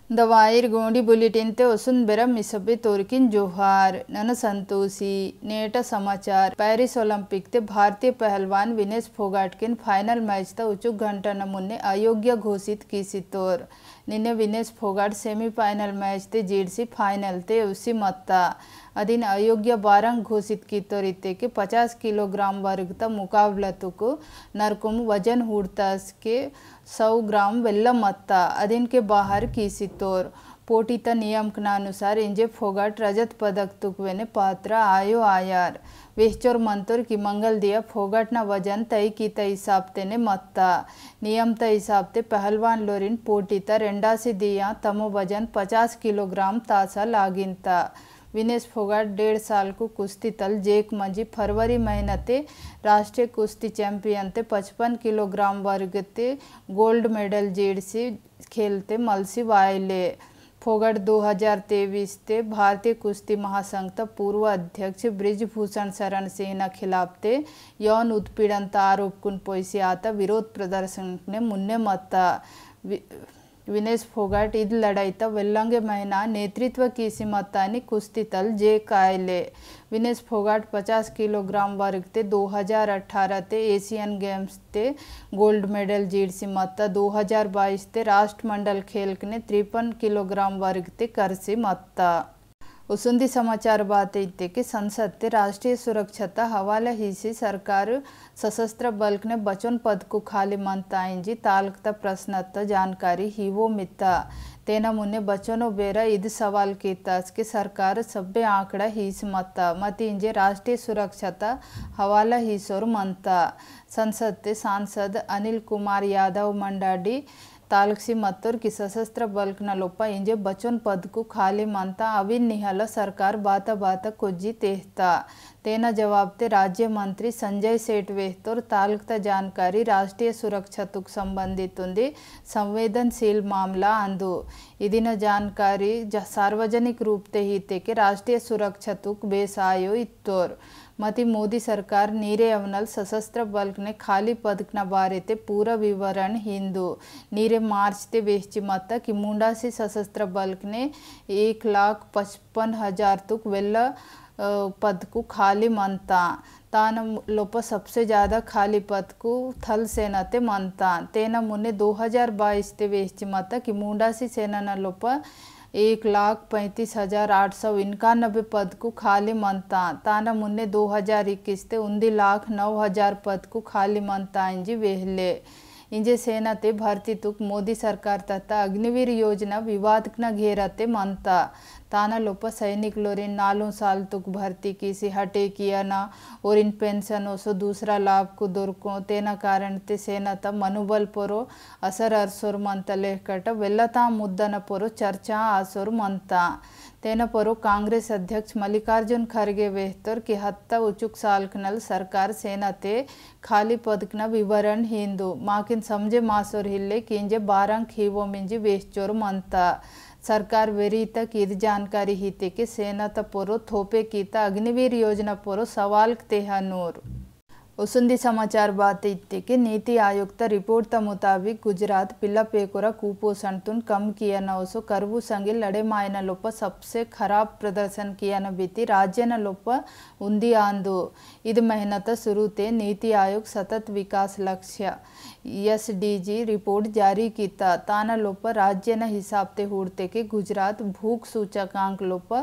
दवाइर Gondi bulletin ते वसुन बेरा मिसबे तोरकिन जोहार नन संतोषी नेट समाचार पेरिस ओलंपिक ते भारतीय पहलवान विनेश फोगाट किन फाइनल मैच ता उचुक घंटा नमुन्ने अयोग्य घोषित की सितोर निन्ने विनेश फोगाट सेमीफाइनल मैच ते जीडसी फाइनल ते उसी मत्ता अधीन अयोग्य बारंग घोषित की तोरिते के 50 किलोग्राम वर्ग ता मुकाबला तुको नरकुम वजन हुड़तास के 100 ग्राम वेल्ला मत्ता अधीन के बाहर की सितोर पोटीता नियम अनुसार इंजे फोगाट रजत पदक तुकवेने पात्र आयो आयार वेश्चोर मंतोर की मंगल दिया फोगाट ना वजन तय की तय हिसाब तेने मत्ता नियम तय हिसाब ते पहलवान लोरिन पोटीता रेंडासी दिया तमो वजन 50 किलोग्राम तासा लागिनता विनेश फोगाट 1.5 साल को कुश्ती तल जेक मंजी फरवरी महीना ते राष्ट्रीय कुश्ती चैंपियन ते 55 किलोग्राम वर्ग ते गोल्ड मेडल जेडसी खेलते मलसी वायले फोगाट 2023 ते भारतीय कुश्ती महासंघ ता पूर्व अध्यक्ष ब्रिजभूषण शरण सिंह ना खिलाफ ते यौन उत्पीड़न ता आरोप कुन पोइसी आता विरोध प्रदर्शन ने मुन्ने मत्ता विनेश फोगाट इद लड़ाई ता वेल्लंगे महीना नेतृत्व की सीमतानी कुश्ती तल जे कायले विनेश फोगाट 50 किलोग्राम वर्ग ते 2018 ते एशियन गेम्स ते गोल्ड मेडल जीडसी मत्ता 2022 ते राष्ट्रमंडल खेल ने 53 किलोग्राम वर्ग ते करसी मत्ता उसुंदी समाचार बात इत्ते कि संसद ते राष्ट्रीय सुरक्षा हवाला हिसी सरकार सशस्त्र बल ने बचन पद को खाली मंताइंजी तालकता प्रश्नत जानकारी हिवो मित्ता तेना मुन्ने बचनो बेरा इद सवाल कीतास कि सरकार सभ्य आंकड़ा हिस मत्ता मती इंजे राष्ट्रीय सुरक्षा हवाला हिसोर मंता संसद ते सांसद अनिल कुमार यादव मंडाडी तालक्सी मत्तोर की सशस्त्र बल न लोपा इंजे बचन पद को खाली मानता अविन निहला सरकार बाता बाता कोज्जी तेहता तेना जवाब ते राज्य मंत्री संजय सेठ वेहतोर तालकता जानकारी राष्ट्रीय सुरक्षा तुक संबंधित उंदी संवेदनशील मामला अंदु इदिन जानकारी सार्वजनिक रूप ते हिते के राष्ट्रीय सुरक्षा तुक बेसायो इत्तोर मती मोदी सरकार नीरे अवनल सशस्त्र बल ने खाली पद न बारे ते पूरा विवरण हिंदू नीरे मार्च ते वेश्ची मत्ता कि मुंडा से सशस्त्र बल ने 1,55,000 तुक वेल्ला पद को खाली मनता तान लोप सबसे ज़्यादा खाली पद को थल सेना ते मनता तेना मुन्ने 2022 ते वेश्ची मत्ता कि मुंडा सी सेना न लोप 1,35,891 पद को खाली मनता ताना मुन्ने 2021 ते 19,09,000 पद को खाली मनता इंजी वेहले इंजे सेना ते भर्ती तुक मोदी सरकार तथा अग्निवीर योजना विवाद न घेरते मनता ताना लोप सैनिक लोरिन 4 साल तुक भर्ती की सी हटे किया ना और इन पेंशन ओसो दूसरा लाभ को दुर्को तेना कारण ते सेना ता मनोबल पोरो असर अरसोर मंता लेकट वेल्लता मुद्दन पोरो चर्चा आसोर मंता तेना पोरो कांग्रेस अध्यक्ष मल्लिकार्जुन खरगे वेहतोर की हत्ता उचुक साल कनल सरकार सेना ते खाली पदकना विवरण हिंदू माकिन समझे मासोर हिल्ले किंजे 12 खीवो मिंजी वेश्चोर मंता सरकार वेरी तक इद जानकारी हिते के सेना त पोरो थोपे कीता अग्निवीर योजना पोरो सवाल तेहा नूर उसुंदी समाचार बात इत्ते के नीति आयोग ता रिपोर्ट ता मुताबिक गुजरात पिल्ला पेकोरा कुपोषण तुन कम किया न ओसो करवु संगे लड़े मायना लोप सबसे खराब प्रदर्शन किया न बीती राज्य न लोप उंदी आंदो इद मेहनत शुरू ते नीति आयोग सतत विकास लक्ष्य SDG रिपोर्ट जारी कीता ताना लोप राज्य न हिसाब ते हुड़ते के गुजरात भूख सूचकांक लोप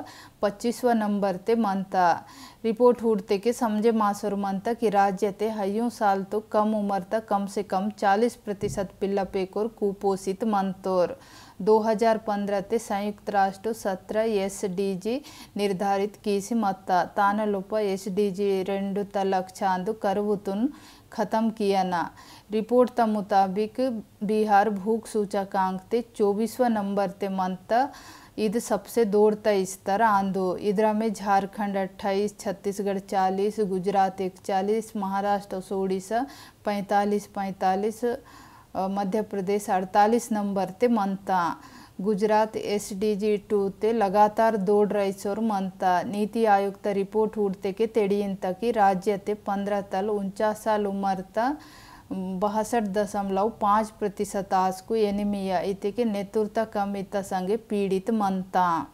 25वां नंबर ते मनता रिपोर्ट हुड़ते के समझे मासोर मनता कि राज्य ते हयूं साल तो कम उम्र तक कम से कम 40% पिल्ला पेकोर कुपोषित मंतोर 2015 ते संयुक्त राष्ट्र 17 SDG निर्धारित कीसी मत्ता ताना लोप SDG 2 लक्ष्यांदु करवुतुन खत्म किया ना रिपोर्ट ता मुताबिक बिहार भूख सूचकांक ते 24वां नंबर ते मंता इद सबसे दौड़ता स्तर आंदो इधर में झारखंड 28 छत्तीसगढ़ 40 गुजरात 41 महाराष्ट्र ओडिशा 45 मध्य प्रदेश 48 नंबर ते मनता गुजरात SDG 2 ते लगातार दौड़ रही सोर मनता नीति आयोग ता रिपोर्ट उड़ते के तेड़ियन तक राज्य ते 15 तल 49 साल उम्र ता 62.5% आस्कु एनिमिया इतिके नेतृत्व कमित संगे पीड़ित मनता।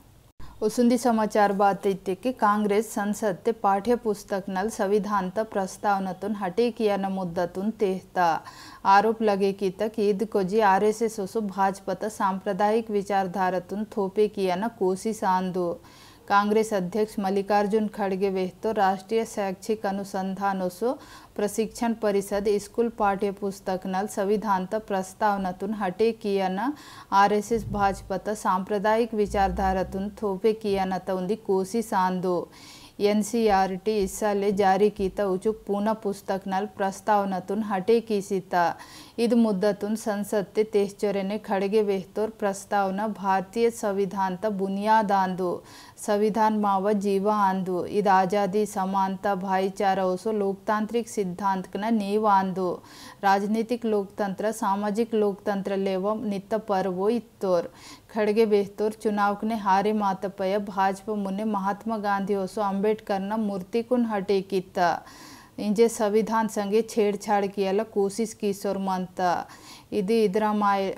उसुंदी समाचार बात इत्ते कि कांग्रेस संसद ते पाठ्य पुस्तक नल संविधान प्रस्तावनतून हटे किया न मुद्दतून तेहता आरोप लगे की तक ईद को जी RSS ओसो भाजपा सांप्रदायिक विचारधारातून थोपे किया न कोशिश आंदो। कांग्रेस अध्यक्ष मल्लिकार्जुन खड़गे वेहतो राष्ट्रीय शैक्षिक अनुसंधान ओसो प्रशिक्षण परिषद स्कूल पाठ्य पुस्तक नल संविधान प्रस्तावनतून हटे किया न RSS भाजपा सांप्रदायिक विचारधारातून थोपे किया न उंदी कोशिश आंदो। NCERT इस्साले जारी कीता उचुक पुनः पुस्तक नल प्रस्तावनतून हटे कीसिता इद मुद्दतून संसद ते तेश्चरेने खड़गे वेहतोर प्रस्तावना भारतीय संविधान बुनियाद आंदो संविधान माव जीवा आंदो इद आज़ादी समानता भाईचारा ओसो लोकतांत्रिक सिद्धांत न नीव आंदो राजनीतिक लोकतंत्र सामाजिक लोकतंत्र लेव नित्य पर्वो इत्तोर खड़गे बेहतोर चुनाव ने हारे मातपय भाजपा मुन्ने महात्मा गांधी ओसो अंबेडकर न मूर्ति कुन हटे कीता इंजे संविधान संगे छेड़छाड़ किया कोशिश कीसोर मनता इदी इद्रामाय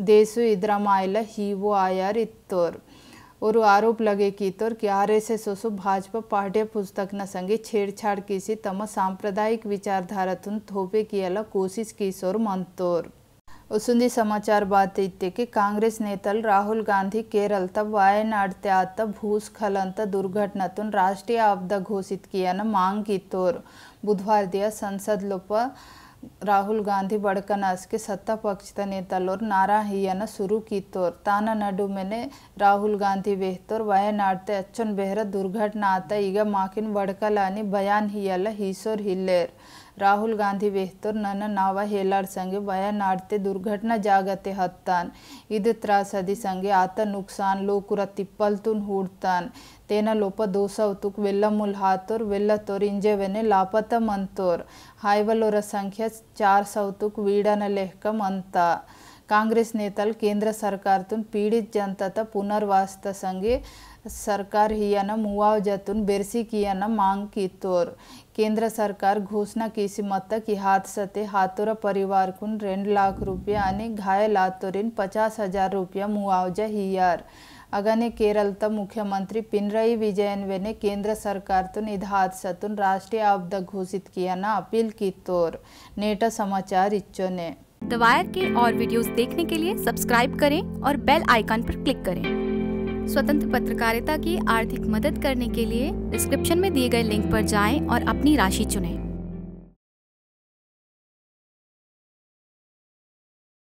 देशु इद्रामायला हीवो आयार इत्तोर और आरोप लगे की तोर कि RSS ओसो भाजपा पाठ्य पुस्तक न संगे छेड़छाड़ कीसी तम सांप्रदायिक विचारधारातून थोपे किया कोशिश कीसोर मनतोर। उसुंदी समाचार बात इत्ते कि कांग्रेस नेतल राहुल गांधी केरल वायनाड त्यात भूस्खलन दुर्घटनातून राष्ट्रीय आपदा घोषित किया न मांग की तोर बुधवार दिया संसद लोप राहुल गांधी बड़कनास के सत्ता पक्ष नेतलोर नारा हियन शुरू की तोर ताना नडु में राहुल गांधी वेहतोर वयनाड अच्छन बेहर दुर्घटना आता ಈಗ ಮಾಕಿನ ಬಡಕಲಾನಿ ಬಯಾನ್ ಹಿಯಲ್ಲ ಹಿಸೋರ್ ಹಿಲ್ಲೇರ್ राहुल गांधी वेहतोर नन नावा हेलाड संगे वयनाड दुर्घटना जागते हत्तान इद त्रासदी संगे आत नुकसान लोकुर तिप्पलतून हूडतान तेना लोप 200 वेल्लमुल हातोर वेल्लतोर इंजेवेने लापता मंतोर हाइवलोर संख्या 400 वीडन लेहक मंता। कांग्रेस नेतल केंद्र सरकार पीड़ित जनता पुनर्वास संगे सरकार हियान मुआवजातून बेरसी कियान मांग की तोर केंद्र सरकार घोषणा कीसी मत की हादसते हातोर परिवार कुन 2 लाख रुपया आणि घायल आतोरीन 50,000 रुपया मुआवजा हियार अगने केरल मुख्यमंत्री पिनराई विजयन वेने केंद्र सरकार इद हादसतून राष्ट्रीय आपदा घोषित किया न अपील की तोर नेट समाचार इच्चोने। द वायर के और वीडियोस देखने के लिए सब्सक्राइब करें और बेल आइकन पर क्लिक करें। स्वतंत्र पत्रकारिता की आर्थिक मदद करने के लिए डिस्क्रिप्शन में दिए गए लिंक पर जाएं और अपनी राशि चुनें।